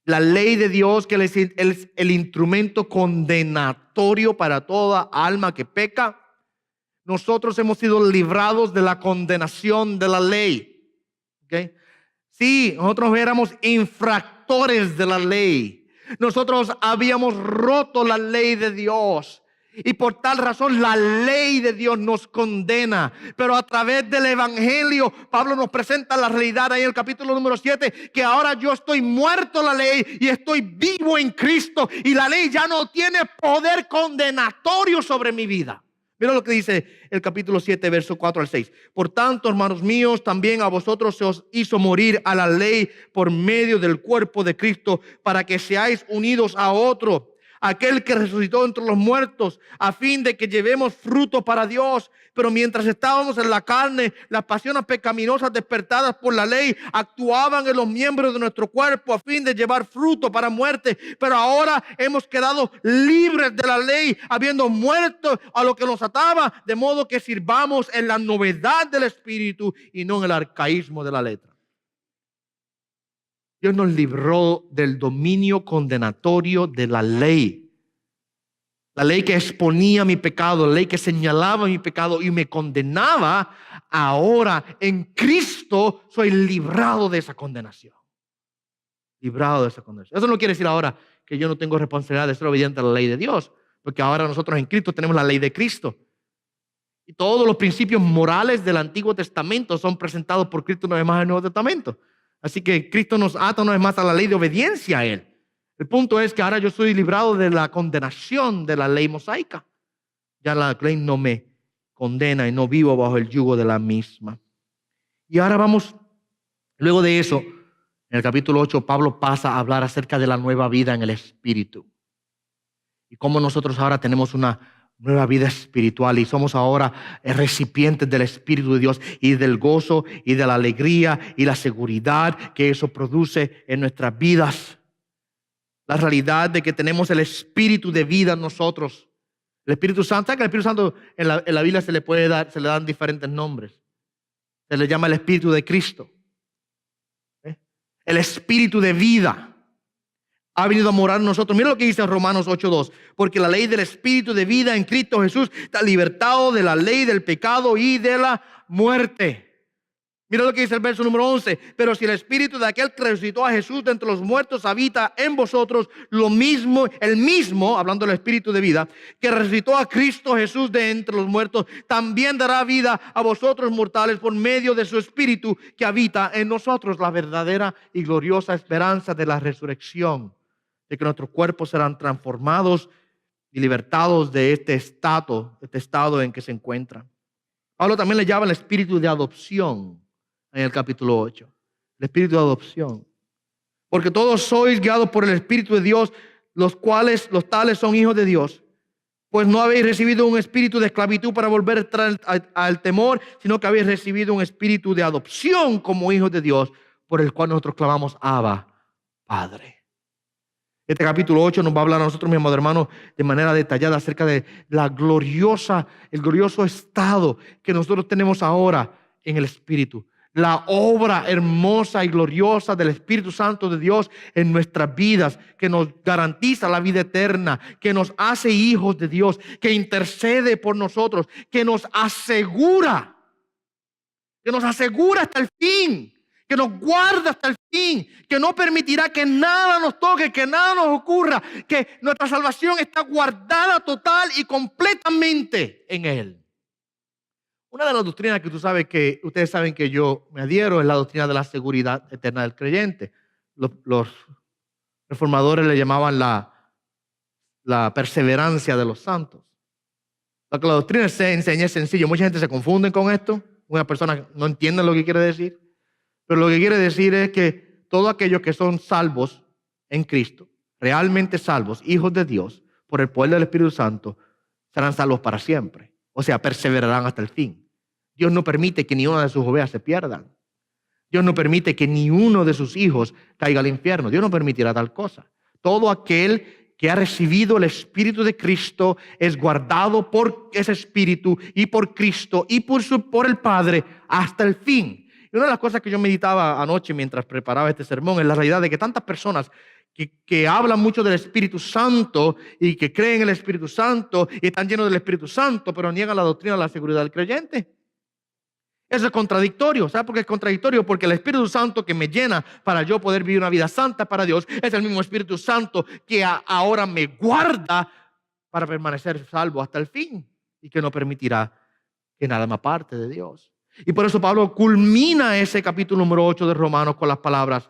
La ley de Dios, que es el instrumento condenatorio para toda alma que peca. Nosotros hemos sido librados de la condenación de la ley. ¿Okay? Sí, nosotros éramos infractores de la ley. Nosotros habíamos roto la ley de Dios. Y por tal razón la ley de Dios nos condena. Pero a través del Evangelio, Pablo nos presenta la realidad ahí en el capítulo número 7, que ahora yo estoy muerto a la ley y estoy vivo en Cristo. Y la ley ya no tiene poder condenatorio sobre mi vida. Mira lo que dice el capítulo 7, verso 4 al 6. Por tanto, hermanos míos, también a vosotros se os hizo morir a la ley por medio del cuerpo de Cristo, para que seáis unidos a otro, aquel que resucitó entre los muertos, a fin de que llevemos fruto para Dios. Pero mientras estábamos en la carne, las pasiones pecaminosas despertadas por la ley actuaban en los miembros de nuestro cuerpo a fin de llevar fruto para muerte. Pero ahora hemos quedado libres de la ley, habiendo muerto a lo que nos ataba, de modo que sirvamos en la novedad del Espíritu y no en el arcaísmo de la letra. Dios nos libró del dominio condenatorio de la ley. La ley que exponía mi pecado, la ley que señalaba mi pecado y me condenaba. Ahora en Cristo soy librado de esa condenación. Librado de esa condenación. Eso no quiere decir ahora que yo no tengo responsabilidad de ser obediente a la ley de Dios, porque ahora nosotros en Cristo tenemos la ley de Cristo. Y todos los principios morales del Antiguo Testamento son presentados por Cristo una vez más en el Nuevo Testamento. Así que Cristo nos ata una vez más a la ley de obediencia a Él. El punto es que ahora yo soy librado de la condenación de la ley mosaica. Ya la ley no me condena y no vivo bajo el yugo de la misma. Y ahora vamos, luego de eso, en el capítulo 8, Pablo pasa a hablar acerca de la nueva vida en el Espíritu. Y cómo nosotros ahora tenemos una nueva vida espiritual y somos ahora recipientes del Espíritu de Dios y del gozo y de la alegría y la seguridad que eso produce en nuestras vidas. La realidad de que tenemos el Espíritu de vida en nosotros. El Espíritu Santo, ¿sabe que el Espíritu Santo en la Biblia se le dan diferentes nombres? Se le llama el Espíritu de Cristo. El Espíritu de vida ha venido a morar en nosotros. Mira lo que dice Romanos 8:2. Porque la ley del Espíritu de vida en Cristo Jesús te ha libertado de la ley del pecado y de la muerte. Mira lo que dice el verso número 11. Pero si el Espíritu de aquel que resucitó a Jesús de entre los muertos habita en vosotros, el mismo, hablando del Espíritu de vida, que resucitó a Cristo Jesús de entre los muertos, también dará vida a vosotros mortales por medio de su Espíritu que habita en nosotros. La verdadera y gloriosa esperanza de la resurrección, de que nuestros cuerpos serán transformados y libertados de este estado en que se encuentran. Pablo también le llama el espíritu de adopción en el capítulo 8. El espíritu de adopción. Porque todos sois guiados por el Espíritu de Dios, los tales son hijos de Dios. Pues no habéis recibido un espíritu de esclavitud para volver al temor, sino que habéis recibido un espíritu de adopción como hijos de Dios, por el cual nosotros clamamos Abba, Padre. Este capítulo 8 nos va a hablar a nosotros, mis hermanos, de manera detallada acerca de el glorioso estado que nosotros tenemos ahora en el Espíritu. La obra hermosa y gloriosa del Espíritu Santo de Dios en nuestras vidas, que nos garantiza la vida eterna, que nos hace hijos de Dios, que intercede por nosotros, que nos asegura hasta el fin, que nos guarda hasta el fin, que no permitirá que nada nos toque, que nada nos ocurra, que nuestra salvación está guardada total y completamente en Él. Una de las doctrinas que ustedes saben que yo me adhiero es la doctrina de la seguridad eterna del creyente. Los reformadores le llamaban la perseverancia de los santos. Lo que la doctrina se enseña es sencillo. Mucha gente se confunde con esto. Una persona no entiende lo que quiere decir. Pero lo que quiere decir es que todos aquellos que son salvos en Cristo, realmente salvos, hijos de Dios, por el poder del Espíritu Santo, serán salvos para siempre. O sea, perseverarán hasta el fin. Dios no permite que ni una de sus ovejas se pierdan. Dios no permite que ni uno de sus hijos caiga al infierno. Dios no permitirá tal cosa. Todo aquel que ha recibido el Espíritu de Cristo es guardado por ese Espíritu y por Cristo y por el Padre hasta el fin. Y una de las cosas que yo meditaba anoche mientras preparaba este sermón es la realidad de que tantas personas que hablan mucho del Espíritu Santo y que creen en el Espíritu Santo y están llenos del Espíritu Santo, pero niegan la doctrina de la seguridad del creyente. Eso es contradictorio. ¿Sabe por qué es contradictorio? Porque el Espíritu Santo que me llena para yo poder vivir una vida santa para Dios es el mismo Espíritu Santo que ahora me guarda para permanecer salvo hasta el fin y que no permitirá que nada me aparte de Dios. Y por eso Pablo culmina ese capítulo número 8 de Romanos con las palabras: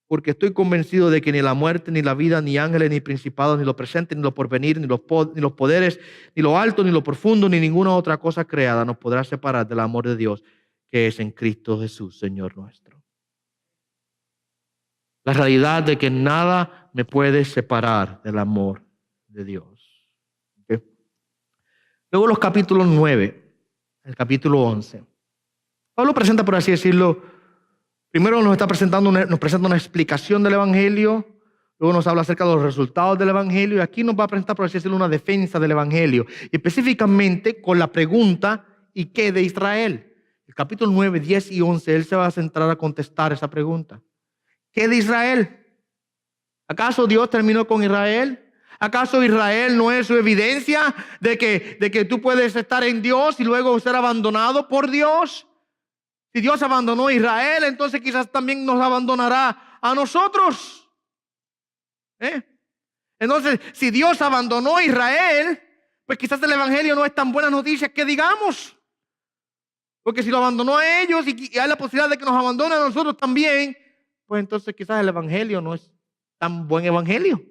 porque estoy convencido de que ni la muerte, ni la vida, ni ángeles, ni principados, ni lo presente, ni lo porvenir, ni los poderes, ni lo alto, ni lo profundo, ni ninguna otra cosa creada nos podrá separar del amor de Dios que es en Cristo Jesús, Señor nuestro. La realidad de que nada me puede separar del amor de Dios. ¿Okay? Luego los capítulos 9, el capítulo 11. Pablo presenta, por así decirlo, primero nos presenta una explicación del Evangelio, luego nos habla acerca de los resultados del Evangelio y aquí nos va a presentar, por así decirlo, una defensa del Evangelio, específicamente con la pregunta: ¿y qué de Israel? El capítulo 9, 10 y 11, él se va a centrar a contestar esa pregunta. ¿Qué de Israel? ¿Acaso Dios terminó con Israel? ¿Acaso Israel no es su evidencia de que tú puedes estar en Dios y luego ser abandonado por Dios? Si Dios abandonó a Israel, entonces quizás también nos abandonará a nosotros. Entonces, si Dios abandonó a Israel, pues quizás el Evangelio no es tan buena noticia que digamos. Porque si lo abandonó a ellos y hay la posibilidad de que nos abandone a nosotros también, pues entonces quizás el Evangelio no es tan buen Evangelio.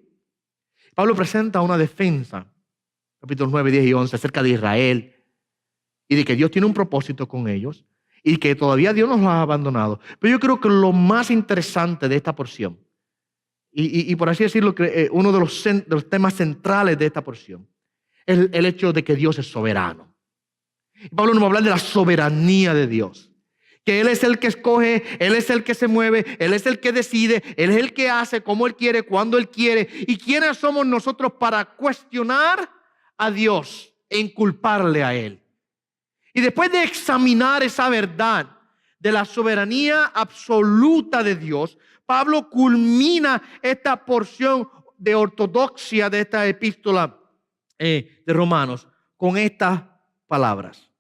Pablo presenta una defensa, capítulos 9, 10 y 11, acerca de Israel, y de que Dios tiene un propósito con ellos y que todavía Dios nos los ha abandonado. Pero yo creo que lo más interesante de esta porción, y por así decirlo, uno de los temas centrales de esta porción, es el hecho de que Dios es soberano. Y Pablo nos va a hablar de la soberanía de Dios. Que Él es el que escoge, Él es el que se mueve, Él es el que decide, Él es el que hace como Él quiere, cuando Él quiere. ¿Y quiénes somos nosotros para cuestionar a Dios e inculparle a Él? Y después de examinar esa verdad de la soberanía absoluta de Dios, Pablo culmina esta porción de ortodoxia de esta epístola de Romanos con estas palabras.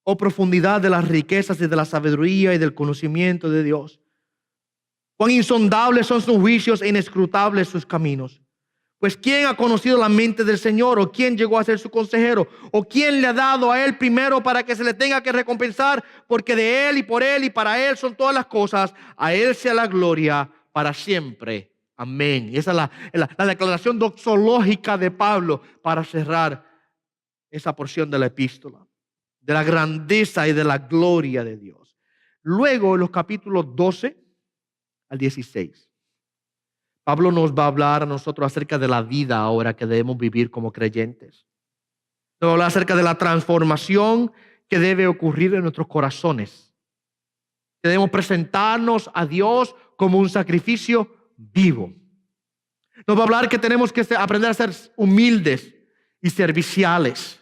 Oh profundidad de las riquezas y de la sabiduría y del conocimiento de Dios. Cuán insondables son sus juicios e inescrutables sus caminos. Pues ¿quién ha conocido la mente del Señor? ¿O quién llegó a ser su consejero? ¿O quién le ha dado a Él primero para que se le tenga que recompensar? Porque de Él y por Él y para Él son todas las cosas. A Él sea la gloria para siempre. Amén. Y esa es la declaración doxológica de Pablo para cerrar esa porción de la epístola, de la grandeza y de la gloria de Dios. Luego, en los capítulos 12 al 16, Pablo nos va a hablar a nosotros acerca de la vida ahora que debemos vivir como creyentes. Nos va a hablar acerca de la transformación que debe ocurrir en nuestros corazones. Debemos presentarnos a Dios como un sacrificio vivo. Nos va a hablar que tenemos que aprender a ser humildes y serviciales.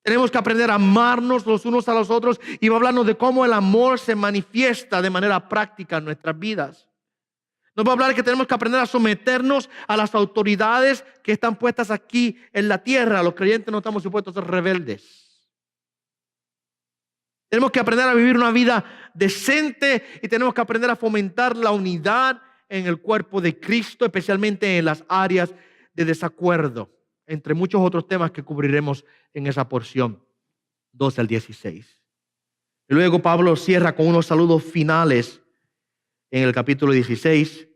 Tenemos que aprender a amarnos los unos a los otros y va a hablarnos de cómo el amor se manifiesta de manera práctica en nuestras vidas. Nos va a hablar que tenemos que aprender a someternos a las autoridades que están puestas aquí en la tierra. Los creyentes no estamos supuestos a ser rebeldes. Tenemos que aprender a vivir una vida decente y tenemos que aprender a fomentar la unidad en el cuerpo de Cristo, especialmente en las áreas de desacuerdo, entre muchos otros temas que cubriremos en esa porción 12 al 16. Y luego Pablo cierra con unos saludos finales en el capítulo 16.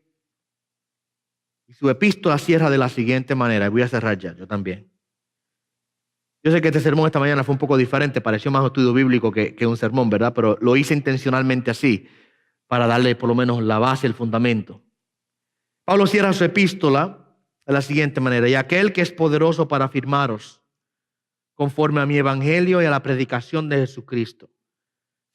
Y su epístola cierra de la siguiente manera. Voy a cerrar ya, yo también. Yo sé que este sermón esta mañana fue un poco diferente, pareció más un estudio bíblico que un sermón, ¿verdad? Pero lo hice intencionalmente así, para darle por lo menos la base, el fundamento. Pablo cierra su epístola de la siguiente manera. Y aquel que es poderoso para afirmaros, conforme a mi evangelio y a la predicación de Jesucristo,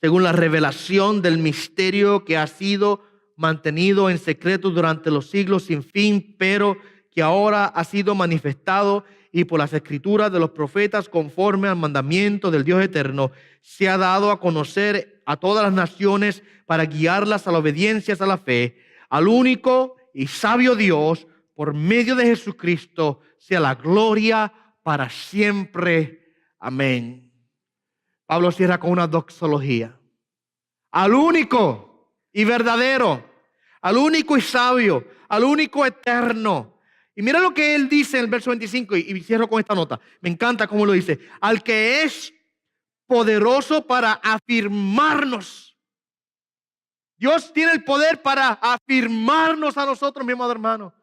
según la revelación del misterio que ha sido mantenido en secreto durante los siglos sin fin, pero que ahora ha sido manifestado y por las escrituras de los profetas, conforme al mandamiento del Dios eterno, se ha dado a conocer a todas las naciones para guiarlas a la obediencia, a la fe, al único y sabio Dios, por medio de Jesucristo, sea la gloria para siempre. Amén. Pablo cierra con una doxología. Al único y verdadero, al único y sabio, al único eterno. Y mira lo que él dice en el verso 25 y cierro con esta nota. Me encanta cómo lo dice. Al que es poderoso para afirmarnos. Dios tiene el poder para afirmarnos a nosotros, mi amado hermano.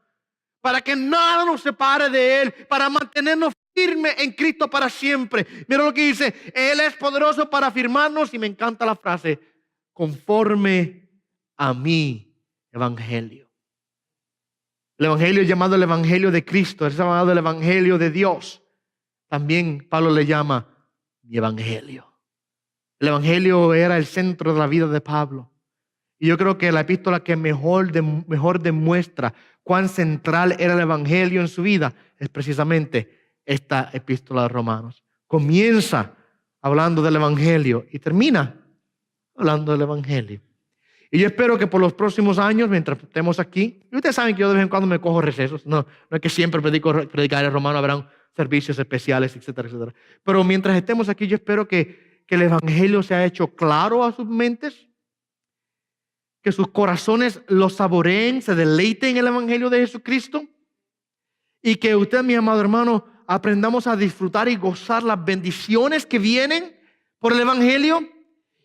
Para que nada nos separe de Él, para mantenernos firmes en Cristo para siempre. Mira lo que dice, Él es poderoso para afirmarnos, y me encanta la frase, conforme a mi evangelio. El evangelio es llamado el evangelio de Cristo, es llamado el evangelio de Dios. También Pablo le llama mi evangelio. El evangelio era el centro de la vida de Pablo. Y yo creo que la epístola que mejor demuestra cuán central era el evangelio en su vida es precisamente esta epístola de Romanos. Comienza hablando del evangelio y termina hablando del evangelio. Y yo espero que por los próximos años, mientras estemos aquí, y ustedes saben que yo de vez en cuando me cojo recesos, no es que siempre predicar el romano, habrán servicios especiales, etcétera, etcétera. Pero mientras estemos aquí, yo espero que el evangelio se haya hecho claro a sus mentes, que sus corazones lo saboreen, se deleiten en el evangelio de Jesucristo, y que usted, mi amado hermano, aprendamos a disfrutar y gozar las bendiciones que vienen por el evangelio,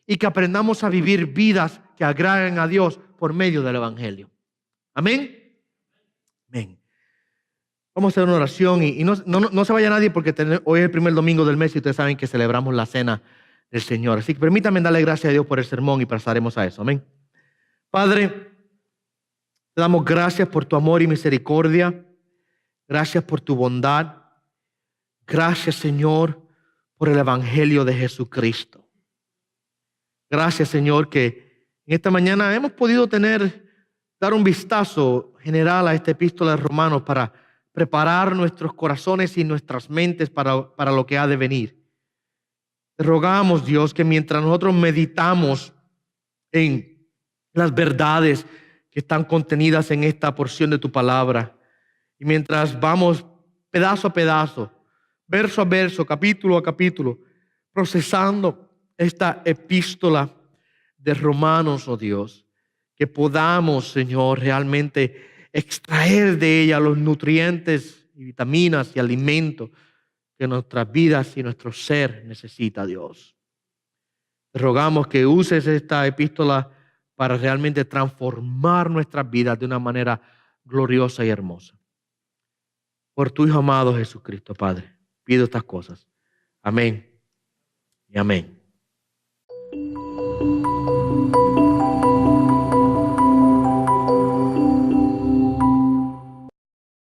y que aprendamos a vivir vidas que agraden a Dios por medio del evangelio. Amén. Amén. Vamos a hacer una oración y no se vaya nadie porque hoy es el primer domingo del mes y ustedes saben que celebramos la cena del Señor. Así que permítanme darle gracias a Dios por el sermón y pasaremos a eso. Amén. Padre, te damos gracias por tu amor y misericordia. Gracias por tu bondad. Gracias, Señor, por el Evangelio de Jesucristo. Gracias, Señor, que en esta mañana hemos podido dar un vistazo general a esta epístola de Romanos para preparar nuestros corazones y nuestras mentes para lo que ha de venir. Te rogamos, Dios, que mientras nosotros meditamos en las verdades que están contenidas en esta porción de tu palabra, y mientras vamos pedazo a pedazo, verso a verso, capítulo a capítulo, procesando esta epístola de Romanos, oh Dios, que podamos, Señor, realmente extraer de ella los nutrientes y vitaminas y alimentos que nuestras vidas y nuestro ser necesita, Dios. Te rogamos que uses esta epístola para realmente transformar nuestras vidas de una manera gloriosa y hermosa. Por tu Hijo amado Jesucristo, Padre, pido estas cosas. Amén y amén.